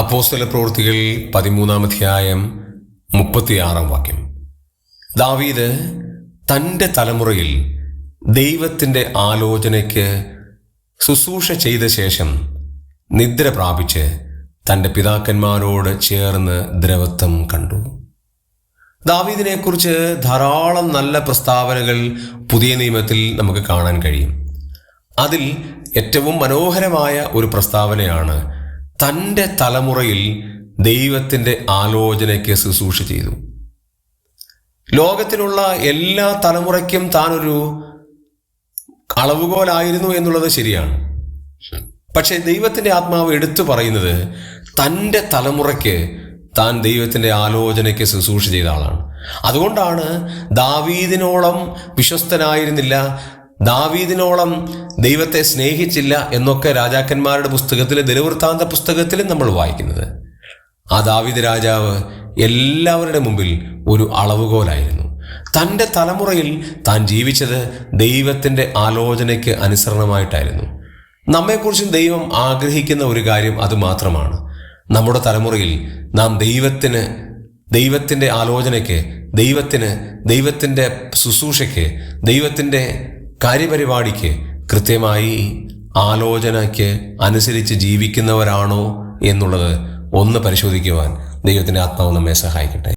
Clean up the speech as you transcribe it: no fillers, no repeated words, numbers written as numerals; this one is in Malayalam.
അപ്പോസ്തലപ്രവൃത്തികൾ 13-ാം 36-ാം വാക്യം. ദാവീദ് തൻ്റെ തലമുറയിൽ ദൈവത്തിൻ്റെ ആലോചനയ്ക്ക് ശുശ്രൂഷ ചെയ്ത ശേഷം നിദ്ര പ്രാപിച്ച് തൻ്റെ പിതാക്കന്മാരോട് ചേർന്ന് ദ്രവത്വം കണ്ടു. ദാവീദിനെക്കുറിച്ച് ധാരാളം നല്ല പ്രസ്താവനകൾ പുതിയ നിയമത്തിൽ നമുക്ക് കാണാൻ കഴിയും. അതിൽ ഏറ്റവും മനോഹരമായ ഒരു പ്രസ്താവനയാണ് തൻ്റെ തലമുറയിൽ ദൈവത്തിൻ്റെ ആലോചനയ്ക്ക് ശുശ്രൂഷ ചെയ്തു. ലോകത്തിലുള്ള എല്ലാ തലമുറയ്ക്കും താനൊരു അളവുകോലായിരുന്നു എന്നുള്ളത് ശരിയാണ്. പക്ഷേ ദൈവത്തിൻ്റെ ആത്മാവ് എടുത്തു പറയുന്നത് തൻ്റെ തലമുറയ്ക്ക് താൻ ദൈവത്തിൻ്റെ ആലോചനയ്ക്ക് ശുശ്രൂഷ ചെയ്ത ആളാണ്. അതുകൊണ്ടാണ് ദാവീദിനോളം വിശ്വസ്തനായിരുന്നില്ല, ദാവീദിനോളം ദൈവത്തെ സ്നേഹിച്ചില്ല എന്നൊക്കെ രാജാക്കന്മാരുടെ പുസ്തകത്തിൽ, ദിനവൃത്താന്ത പുസ്തകത്തിലും നമ്മൾ വായിക്കുന്നത്. ആ ദാവീദ് രാജാവ് എല്ലാവരുടെ മുമ്പിൽ ഒരു അളവുകോലായിരുന്നു. തൻ്റെ തലമുറയിൽ താൻ ജീവിച്ചത് ദൈവത്തിൻ്റെ ആലോചനയ്ക്ക് അനുസരണമായിട്ടായിരുന്നു. നമ്മെക്കുറിച്ചും ദൈവം ആഗ്രഹിക്കുന്ന ഒരു കാര്യം അതുമാത്രമാണ്. നമ്മുടെ തലമുറയിൽ നാം ദൈവത്തിൻ്റെ ആലോചനയ്ക്ക്, ദൈവത്തിൻ്റെ ശുശ്രൂഷയ്ക്ക്, ദൈവത്തിൻ്റെ കാര്യപരിപാടിക്ക് കൃത്യമായി ആലോചനയ്ക്ക് അനുസരിച്ച് ജീവിക്കുന്നവരാണോ എന്നുള്ളത് ഒന്ന് പരിശോധിക്കുവാൻ ദൈവത്തിൻ്റെ ആത്മാവ് നമ്മെ സഹായിക്കട്ടെ.